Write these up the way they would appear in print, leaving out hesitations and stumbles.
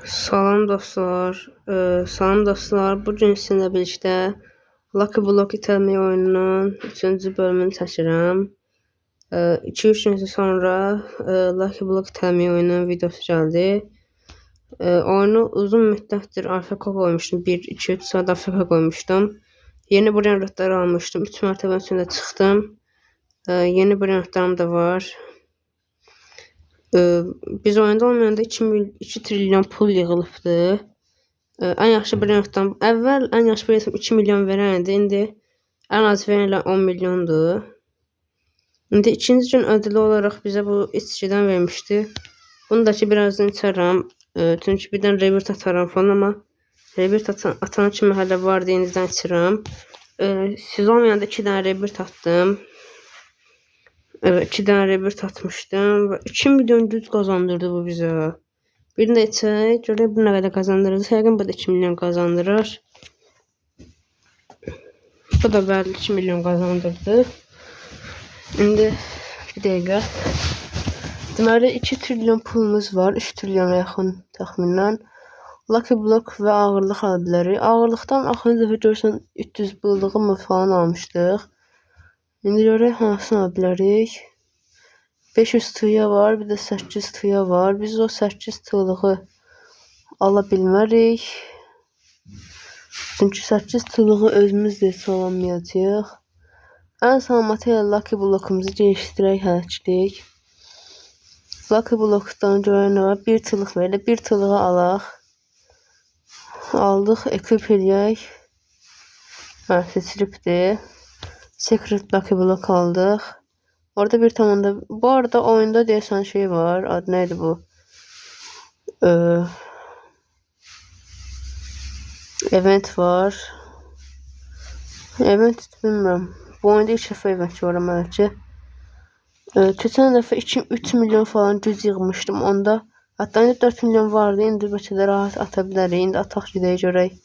Salam dostlar. Salam dostlar. Bugün sizinlə birlikdə Lucky Block itəlmək oyununun 3-cü bölümünü çəkirəm. 2-3 gün sonra Lucky Block itəlmək oyununun videosu gəldi. Oyunu uzun müddətdir AFK qoymuşdum. 1, 2, 3 saat AFK qoymuşdum. Yeni brilliantlar almışdım. 3 mərtəbənin üstündə çıxdım. Yeni brilliantlarım da var. Biz oyunda olmayanda 2 trilyon pul yığılıbdı. Ən yaxşı brilliantdan əvvəl ən yaxşı brilliantam 2 milyon verəndi. İndi ən az verilən 10 milyondur. İndi ikinci gün ödülü olaraq bizə bu içkidən vermişdi. Bunu da ki birazdan içərəm. Çünki birdən revert atarım falan, amma revert atana kimi hələ var deyə indidən içirəm. Siz olmayanda 2 dənə revert atdım. Evet, 2 dənə revert atmışdım və 2 milyon güc qazandırdı bu bizə. Bir də içək, görək bu nə qədər qazandırır. Yəqin bu da 2 milyon qazandırır. Bu da bəli 2 milyon qazandırdı. İndi bir dəqiqə. Deməli 2 trilyon pulumuz var. 3 trilyona yaxın təxminən. Lucky Block və ağırlıq ala bilərik. Ağırlıqdan axırıncı dəfə görsən 300 bıldığım mı falan almışdıq. İndi görək hansını ala bilərik. 500 tığya var, bir də 8 tığya var. Biz o 8 tığlığı ala bilmərik. Çünki 8 tığlığı özümüz də heç alamayacağıq. Ən salamatı ilə Lucky Block'umuzu gelişdirək, həkdik. Lucky Block'dan görək nə var? 1 tığlıq verir. 1 tığlığı alaq. Aldıq, ekip eləyək. Seçilibdir. Secret Lucky Block aldıq. Orada bir tamamda, bu arada oyunda deyəsən şey var. Adı neydi bu? Event var. Event bilmirəm. Bu oyunda ilk dəfə event görürəm bəlkə. Keçən dəfə 3 milyon falan güc yığmışdım. Onda hatta indi 4 milyon vardı. İndi bəlkə də rahat ata bilərik. İndi ataq gedək görək.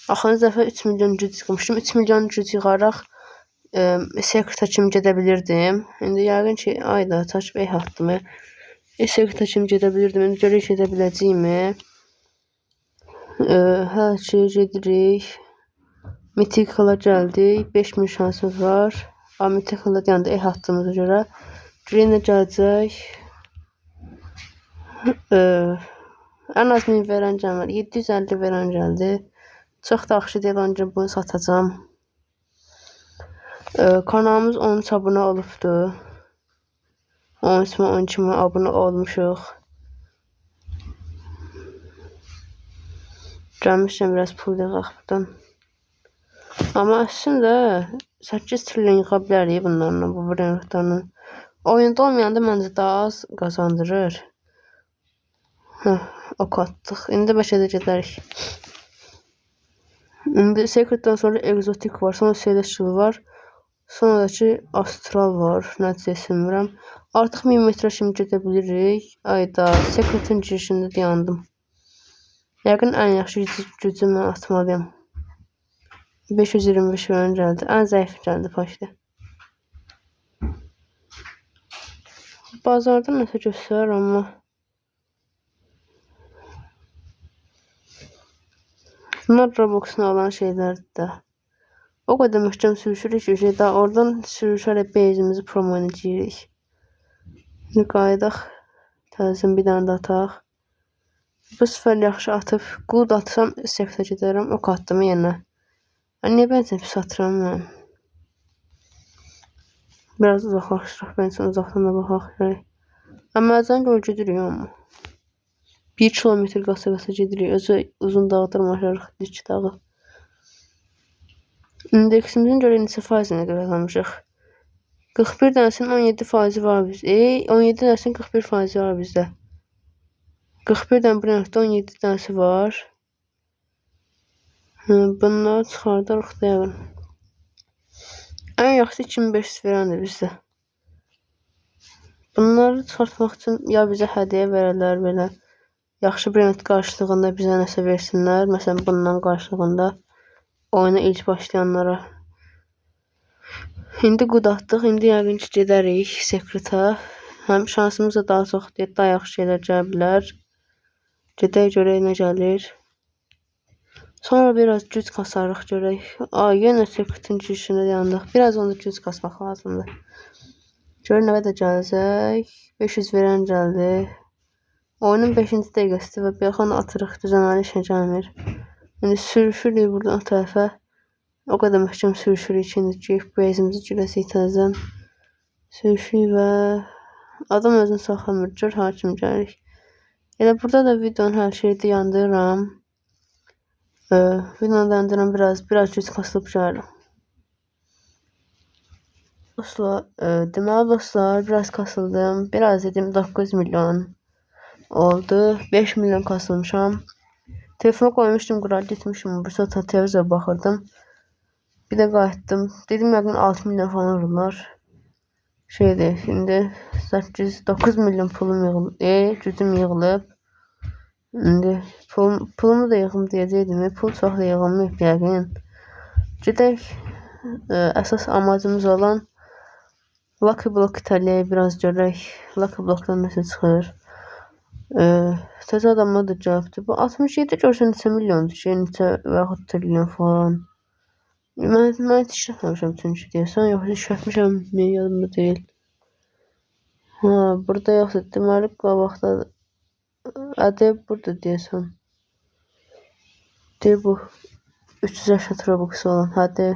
Axırıncı dəfə 3 milyon güc yığmışdım. 3 milyon güc yığaraq Secret'a kimi gedə bilirdim. İndi yəqin ki, ayda taş bey hattımı. Secret'a kimi gedə bilirdim. İndi görək gedə biləcəyimi. Hər şey gedirik. Mythical'a gəldik. 5000 şansımız var. Mythical'a yanında hattımıza görə. Green'ə gələcək. Ən az 1000 verən gəlmir. 750 verən gəldi. Çox da yaxşı deyil, ancaq bunu satacağım. Kanalımız 13 abunə olubdur. 12 abunə olmuşuq. Gəlmişəm biraz pul yığaq buradan. Amma əslində 8 trilyon yığa bilərik bunlarla, bu brilliantlarla. Oyunda olmayanda məncə daha az qazandırır. Ok atdıq. İndi bəlkə də gedərik. İndi Secret'dan sonra Exotic var, sonra Celestial var. Sonra da ki Astral var, nəticə bilmirəm. Artıq 1000 metrə kimi gedə bilirik. Ayda, Secret'in girişində dayandım. Yəqin ən yaxşı gücümlə atmalıyım. 525 verən gəldi. Ən zəif gəldi paşda. Bazarda nəsə göstərir, amma bunlar Roblox'un alan şeylərdir də. O qədər möhkəm sürüşürük ki, daha oradan sürüşərək base'imizi promo edəcəyik. Şimdi qayıdaq. Təzim bir dənə də ataq. Bu səfər yaxşı atıb. Good atsam seksə gedərəm. Ok atdım yenə. Niyə bənzə pis atıram mən? Biraz uzaqlaşdıraq. Bənzə uzaqdan da baxaq. Əməldən yol gedirik amma. 1 kilometr qasa gedirik. Özü uzun dağdırmaşarıq. Dik dağı. İndeksimizin görə neçə faizini qazanmışıq. 41 dənəsinin 17 faizi var bizdə. 17 dənəsinin 41 faizi var bizdə. 41 dənə brilliantda 17 dənəsi var. Bunları çıxardarıq da yəqin. Ən yaxşı 2500 verəndir bizdə. Bunları çıxartmaq üçün ya bizə hədiyyə verərlər belə. Yaxşı brilliant qarşılığında bizə nəsə versinlər. Məsələn, bundan qarşılığında. Oyuna ilk başlayanlara. İndi good atdıq. İndi yəqin ki gedərik Secret'a. Həm şansımız da daha çox deyək, daha yaxşı şeylər gələ bilər. Gedək görək nə gəlir. Sonra biraz güc kasarıq görək. Yenə circuit'in girişində yandıq. Biraz onda güc kasmaq lazımdır. Görək nə qədər gələcək. 500 verən gəldi. Oyunun 5-ci dəqiqəsidir və bir atırıq düzəməli işə gəlmir. Yəni sürüşürük buradan o tərəfə. O qədər möhkəm sürüşürük ki, indi girib base'imizi girəsik təzədən. Sürüşürük və adam özünü saxlamır. Gör hakim gəlirik. Elə burada da videonun hər şeyi yandırıram. Videonu yandırıram biraz güc kasılıb gəlirəm. Dostlar, deməli dostlar, biraz kasıldım. Biraz dedim 9 milyon oldu. 5 milyon kasılmışam. Telefona koymuştum, qura gitmişim. Bu saat televizora baxırdım. Bir də qayıtdım. Dedim yəqin 6 milyon falan vururlar. Şeydir, şimdi 8-9 milyon pulum yığılıb. Gücüm yığılıb. İndi pulumu da yığım deyəcəkdim. Pul çox da yığılmayıb yəqin. Gedək əsas amacımız olan Lucky Block itələyək, biraz görək. Lucky Block'dan nəsə çıxır. Təzə adamlar da gəlibdir. Bu 67 görsən neçə milyondur ki, neçə və yaxud trilyon falan. Mən heç işlətməmişəm çünki deyəsən, yoxsa işlətmişəm, yadımda deyil. Burada yoxsa deməli qabaqda ədəb burada deyəsən. Deyir bu 380 Robux olan hadi.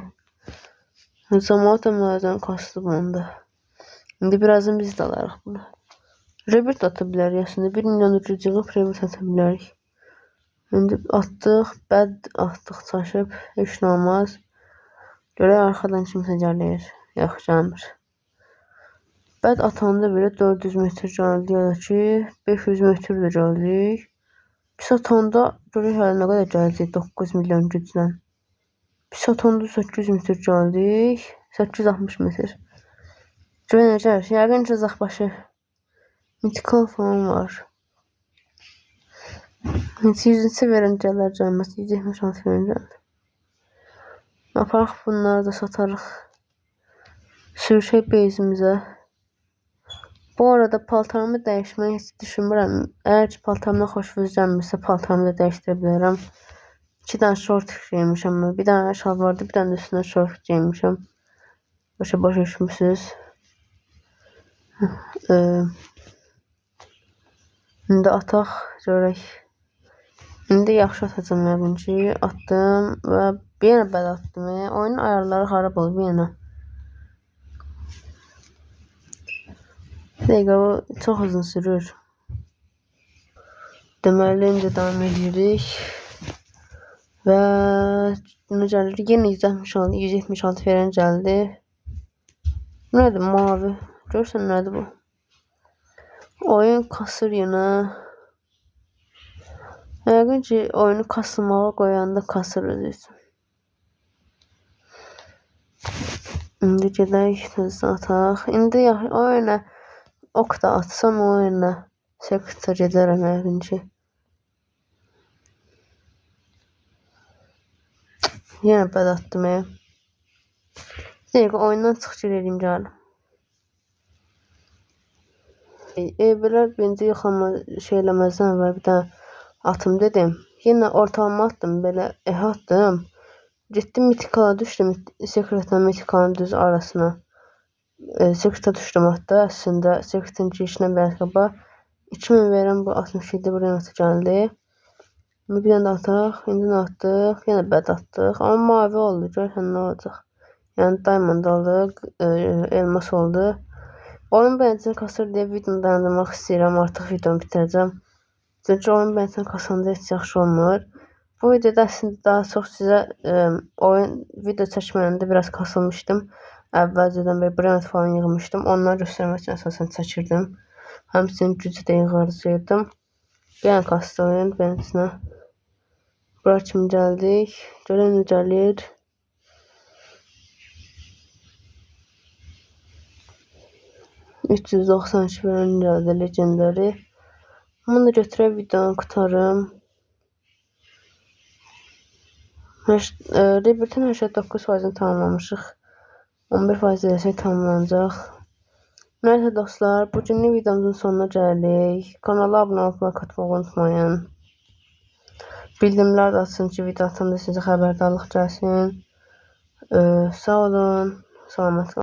Zamanı da məzən kasıb onda. İndi birazdan biz də alarıq bunu. Rebirth ata bilərik əslində. 1 milyon güc yığıb rebirth ata bilərik. İndi atdıq, bəd atdıq çaşıb, heç nə olmaz. Görək arxadan kimsə gəlir, yaxşı gəlmir. Bəd atanda belə 400 metr gəldi ya da ki, 500 metr də gəldik. Pis atanda görək hələ nə qədər gələcək 9 milyon güclə. Pis atanda 800 metr gəldik, 860 metr. Görək nə gəlir, yəqin ki, zaxbaşı. Mythical falan var. 100-cü verən gələr gəlməz, 176 verən gəldi. Aparaq bunları da satarıq. Sürüşək base'imizə. Bu arada paltarımı dəyişməyi heç düşünmürəm. Əgər ki paltarımdan xoşunuz gəlmirsə paltarımı da dəyişdirə bilərəm. 2 dənə short geymişəm. Bir dənə şalvardı, bir dənə də üstünə short geymişəm. Başa düşmüsünüz. İndi ataq görək. İndi yaxşı atacağım yəqin ki. Atdım və bir yenə bəd atdım. Oyunun ayarları xarab olub yenə. Bir dəqiqə, o çox uzun sürür. Deməli, indi davam edirik. Və nə gəlir? Yenə 176 verən gəldi. Nədir? Mavi. Görürsən nədir bu? Oyun kasır yenə. Yəqin ki, oyunu kasılmağa qoyanda kasır özü üçün. İndi gedək, təzədən ataq. İndi oyuna ok da atsam, oyuna sektor gedərəm yəqin ki. Yenə bəd atdım. Deyək, oyundan çıx girəyim gəlim. Belə birinci yıxılma şey eləməzdən və bir dənə atım dedim. Yenə ortalama atdım, belə atdım. Getdim Mythical'a düşdüm, Secret'la Mythical'ın düz arasına. Secret'a düşdüm hatta, əslində Secret'in girişinə biraz qaba. 2000 verən bu 67 buraya atı gəldi. Bir dənə də ataq, indi nə atdıq, yenə bəd atdıq. Amma mavi oldu, görsən nə olacaq. Yəni diamond aldıq, elmas oldu. Oyun bəyəncəsini kasır deyə videonu dayandırmaq istəyirəm, artıq videonu bitirəcəm. Çünki oyun bəyəncəsini kasanda heç yaxşı olmur. Bu videoda əslində daha çox sizə oyun video çəkməyəndə biraz kasılmışdım. Əvvəlcədən bir brand falan yığmışdım. Onları göstərmək üçün əsasən çəkirdim. Həmçinin gücü də yığarcıydım. Bir dənə kastı oyun bəyəncəsinə. Bura kimi gəldik. Görən nə gəlir. $392 verən gəldi legendary. Bunu da götürək videonu qutarım. Rebirth'in 89%'ni tamamlamışıq. 11% eləsək tamamlanacaq. Nəysə dostlar, bugünlük videomuzun sonuna gəlirik. Kanala abunə olub like atmağı unutmayın. Bildirimlər də açın ki, video atanda sizə xəbərdarlıq gəlsin. Sağ olun, salamat qalın.